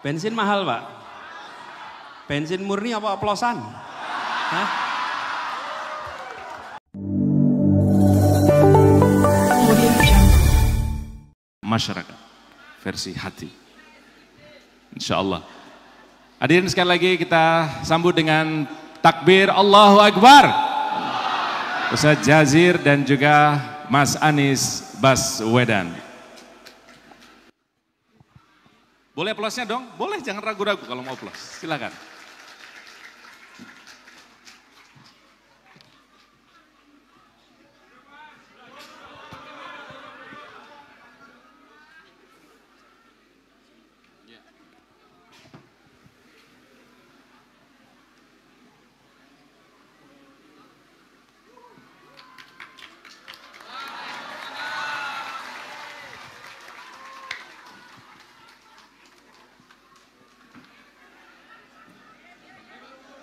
Bensin mahal Pak. Bensin murni apa oplosan? Hah? Masyarakat versi hati. Insya Allah. Hadirin sekali lagi kita sambut dengan takbir Allahu Akbar. Ustaz Jazir dan juga Mas Anies Baswedan. Boleh aplausnya dong? Boleh, jangan ragu-ragu kalau mau aplaus. Silakan.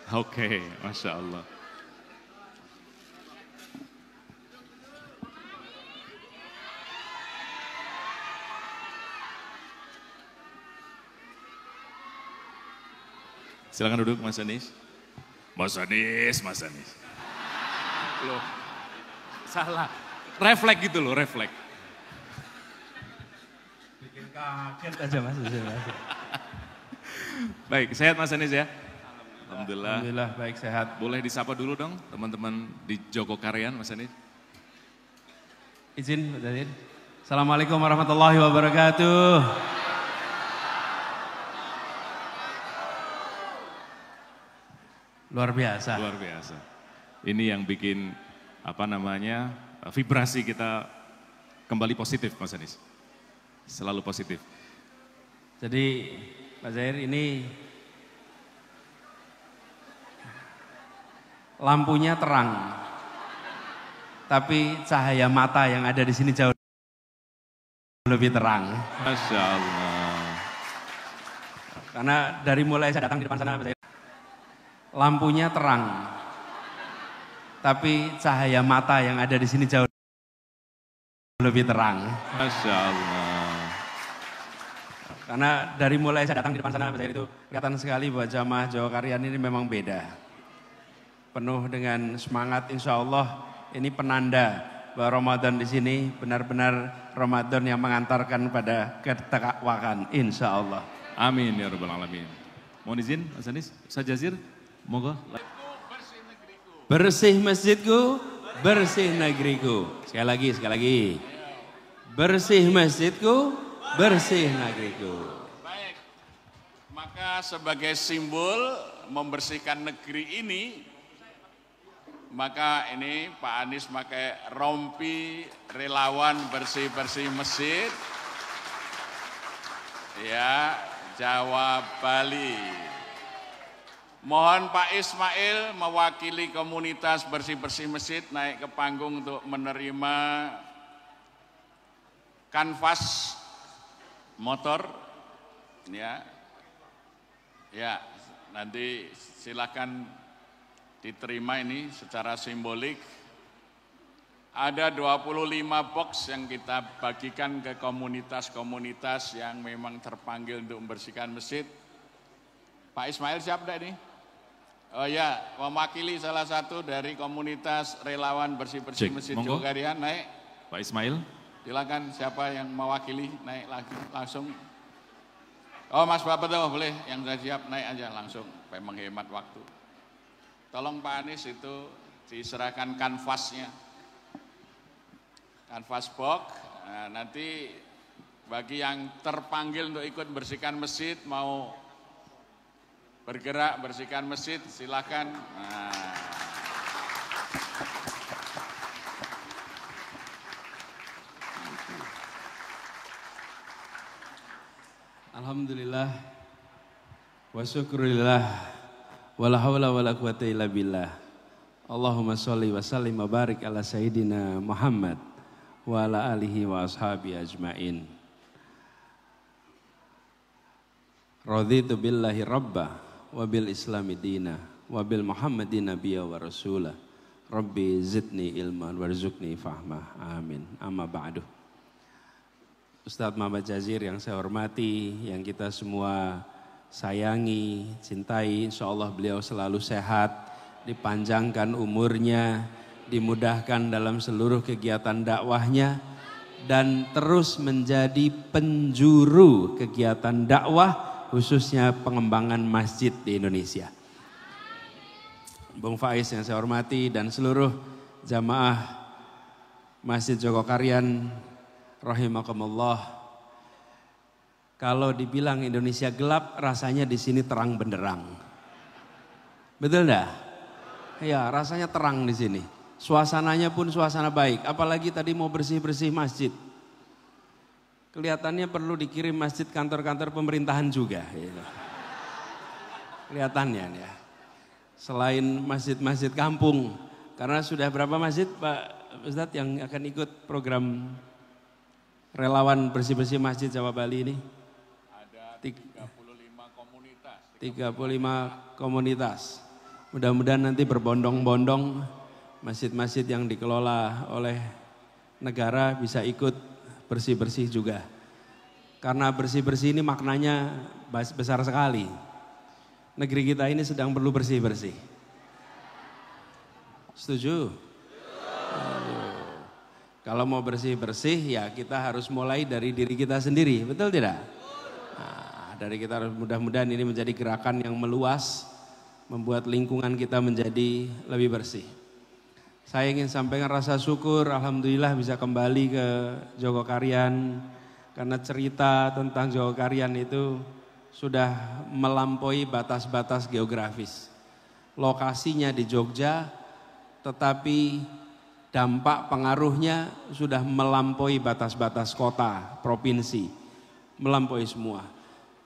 Oke, Masya Allah. Silakan duduk Mas Anies. Mas Anies. Loh, salah. Refleks gitu loh, refleks. Bikin kaget aja Mas. Baik, sehat Mas Anies ya? Alhamdulillah. Alhamdulillah baik sehat. Boleh disapa dulu dong teman-teman di Jogokarian Mas Anies. Izin Pak Jazir. Assalamualaikum warahmatullahi wabarakatuh. Luar biasa. Luar biasa. Ini yang bikin vibrasi kita kembali positif Mas Anies. Selalu positif. Jadi Pak Zahir ini lampunya terang, tapi cahaya mata yang ada di sini jauh lebih terang. Masya Allah. Karena dari mulai saya datang di depan sana, lampunya terang, tapi cahaya mata yang ada di sini jauh lebih terang. Masya Allah. Karena dari mulai saya datang di depan sana, itu kelihatan sekali bahwa jamaah Jogokarian ini memang beda. Penuh dengan semangat, insya Allah ini penanda bahwa Ramadan di sini benar-benar Ramadan yang mengantarkan pada ketakwaan, insya Allah. Amin ya rabbal alamin. Mohon izin Mas Anies, Ustaz Jazir, monggo. Bersih masjidku, bersih negeriku. Sekali lagi. Bersih masjidku, bersih negeriku. Baik, maka sebagai simbol membersihkan negeri ini, maka ini Pak Anies pakai rompi relawan bersih-bersih masjid. Ya, Jawa Bali. Mohon Pak Ismail mewakili komunitas bersih-bersih masjid naik ke panggung untuk menerima kanvas motor. Ya, nanti silakan diterima ini secara simbolik. Ada 25 box yang kita bagikan ke komunitas-komunitas yang memang terpanggil untuk membersihkan masjid. Pak Ismail siap enggak ini? Oh ya, mewakili salah satu dari komunitas relawan bersih-bersih masjid Jogokarian, naik. Pak Ismail. Silakan siapa yang mewakili, naik lagi langsung. Oh Mas Bapak tuh boleh, yang sudah siap naik aja langsung, supaya menghemat waktu. Tolong Pak Anies itu diserahkan kanvasnya, kanvas box. Nah, nanti bagi yang terpanggil untuk ikut bersihkan masjid, mau bergerak bersihkan masjid, silakan. Nah. Alhamdulillah wa syukurillah. Wala haula wala quwata illa billah. Allahumma sholli wa sallim wa barik ala sayyidina Muhammad wa ala alihi wa ashabi ajmain. Raditu billahi rabba wa bil islami dina wa bil muhammadin nabiyya wa rasulah. Rabbi zidni ilman warzuqni fahmah. Amin. Amma ba'du. Ustadz Muhammad Jazir yang saya hormati, yang kita semua sayangi, cintai. Insya Allah beliau selalu sehat, dipanjangkan umurnya, dimudahkan dalam seluruh kegiatan dakwahnya, dan terus menjadi penjuru kegiatan dakwah khususnya pengembangan masjid di Indonesia. Bung Faiz yang saya hormati dan seluruh jamaah Masjid Jogokarian rahimakumullah. Kalau dibilang Indonesia gelap, rasanya di sini terang benderang. Betul enggak? Ya, rasanya terang di sini. Suasananya pun suasana baik, apalagi tadi mau bersih-bersih masjid. Kelihatannya perlu dikirim masjid kantor-kantor pemerintahan juga. Gitu. Kelihatannya ya. Selain masjid-masjid kampung, karena sudah berapa masjid Pak Ustadz yang akan ikut program relawan bersih-bersih masjid Jawa Bali ini? Ada 35 komunitas. 35 komunitas. Mudah-mudahan nanti berbondong-bondong masjid-masjid yang dikelola oleh negara bisa ikut bersih-bersih juga. Karena bersih-bersih ini maknanya besar sekali. Negeri kita ini sedang perlu bersih-bersih. Setuju? Kalau mau bersih-bersih ya kita harus mulai dari diri kita sendiri, betul tidak? Nah, dari kita harus mudah-mudahan ini menjadi gerakan yang meluas, membuat lingkungan kita menjadi lebih bersih. Saya ingin sampaikan rasa syukur, alhamdulillah bisa kembali ke Jogokarian, karena cerita tentang Jogokarian itu sudah melampaui batas-batas geografis. Lokasinya di Jogja, tetapi dampak pengaruhnya sudah melampaui batas-batas kota, provinsi, melampaui semua.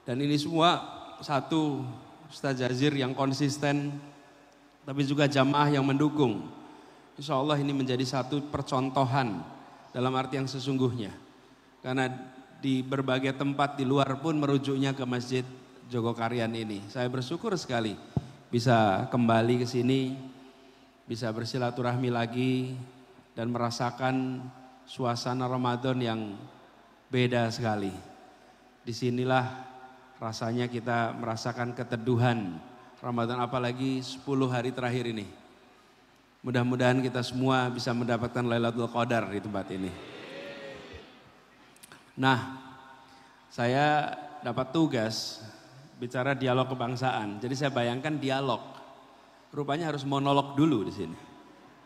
Dan ini semua satu Ustaz Jazir yang konsisten, tapi juga jamaah yang mendukung. Insya Allah ini menjadi satu percontohan dalam arti yang sesungguhnya. Karena di berbagai tempat di luar pun merujuknya ke Masjid Jogokarian ini. Saya bersyukur sekali bisa kembali ke sini, bisa bersilaturahmi lagi dan merasakan suasana Ramadan yang beda sekali. Disinilah rasanya kita merasakan keteduhan Ramadan, apalagi 10 hari terakhir ini. Mudah-mudahan kita semua bisa mendapatkan Lailatul Qadar di tempat ini. Nah, saya dapat tugas bicara dialog kebangsaan. Jadi saya bayangkan dialog. Rupanya harus monolog dulu di sini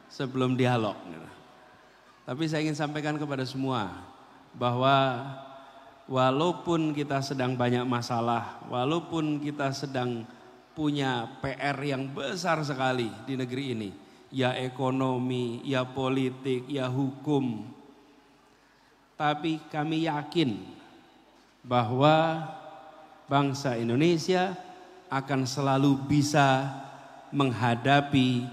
sebelum dialog. Tapi saya ingin sampaikan kepada semua bahwa walaupun kita sedang banyak masalah, walaupun kita sedang punya PR yang besar sekali di negeri ini, ya ekonomi, ya politik, ya hukum, tapi kami yakin bahwa bangsa Indonesia akan selalu bisa menghadapi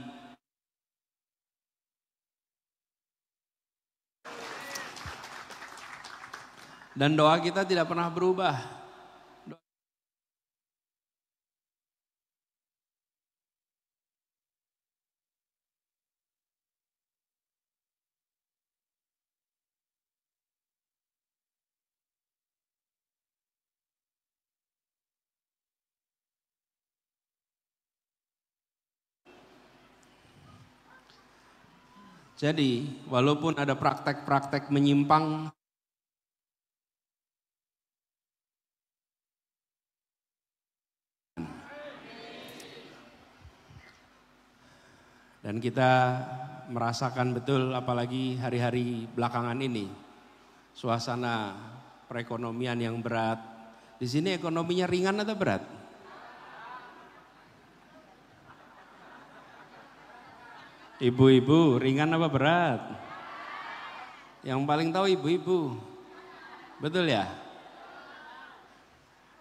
dan doa kita tidak pernah berubah. Jadi walaupun ada praktek-praktek menyimpang, dan kita merasakan betul apalagi hari-hari belakangan ini suasana perekonomian yang berat. Di sini ekonominya ringan atau berat? Ibu-ibu, ringan apa berat? Yang paling tahu ibu-ibu. Betul ya?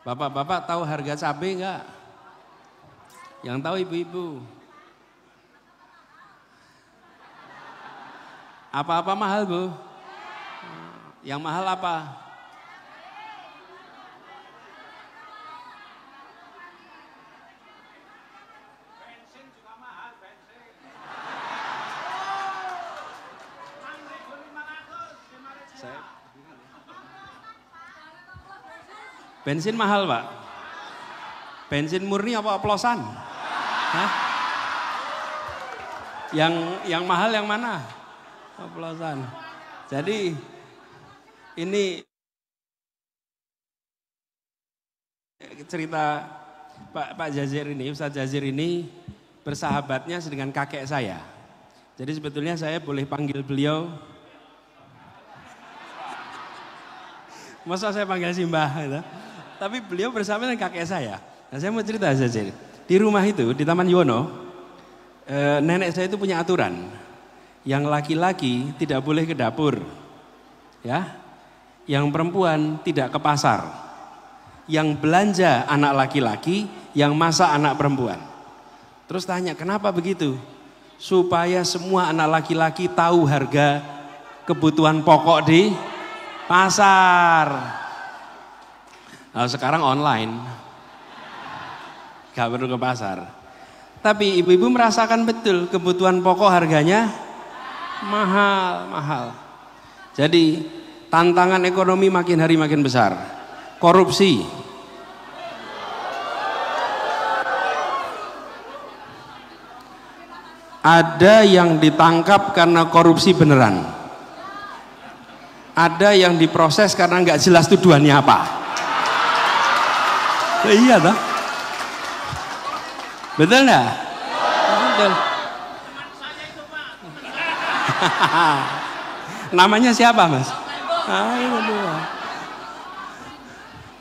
Bapak-bapak tahu harga cabai enggak? Yang tahu ibu-ibu. Apa-apa mahal, Bu? Yang mahal apa? Bensin mahal, Pak. Bensin murni apa oplosan? Hah? Yang mahal yang mana? Oplosan. Jadi ini cerita Pak Jazir ini, Ustadz Jazir ini bersahabatnya dengan kakek saya. Jadi sebetulnya saya boleh panggil beliau, masa saya panggil Simbah gitu. Tapi beliau bersama dengan kakek saya. Nah saya mau cerita saja. Di rumah itu, di Taman Yuwono, nenek saya itu punya aturan. Yang laki-laki tidak boleh ke dapur. Ya. Yang perempuan tidak ke pasar. Yang belanja anak laki-laki, yang masak anak perempuan. Terus tanya, kenapa begitu? Supaya semua anak laki-laki tahu harga kebutuhan pokok di pasar. Nah, sekarang online. Gak perlu ke pasar. Tapi ibu-ibu merasakan betul kebutuhan pokok harganya mahal. Jadi tantangan ekonomi makin hari makin besar. Korupsi. Ada yang ditangkap karena korupsi beneran. Ada yang diproses karena nggak jelas tuduhannya apa. Iya toh? Betul nggak? Betul. Namanya siapa mas?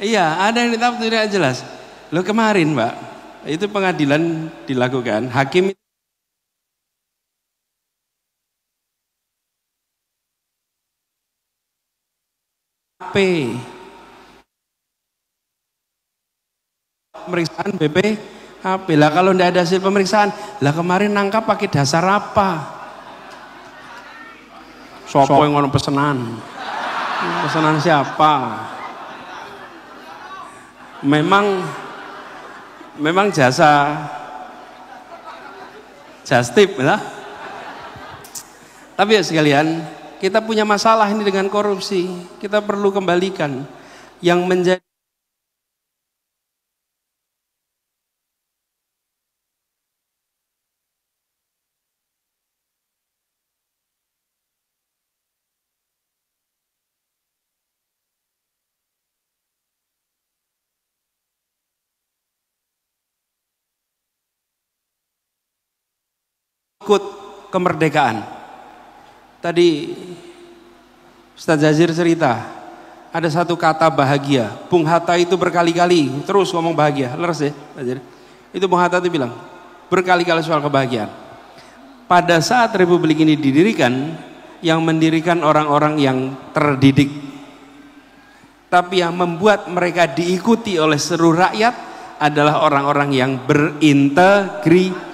Iya, ada yang ditangkap tidak jelas. Lo kemarin mbak, itu pengadilan dilakukan, hakim pemeriksaan BPKP. Lah kalau tidak ada hasil pemeriksaan, lah kemarin nangkap pakai dasar apa? Sopo yang ngono pesanan? Pesanan siapa? Memang jasa justip lah. Tapi ya sekalian, kita punya masalah ini dengan korupsi. Kita perlu kembalikan yang menjadi ikut kemerdekaan. Tadi Ustadz Jazir cerita, ada satu kata bahagia. Bung Hatta itu berkali-kali terus ngomong bahagia. Leres ya, Jazir? Itu Bung Hatta itu bilang berkali-kali soal kebahagiaan. Pada saat Republik ini didirikan, yang mendirikan orang-orang yang terdidik. Tapi yang membuat mereka diikuti oleh seluruh rakyat adalah orang-orang yang berintegritas.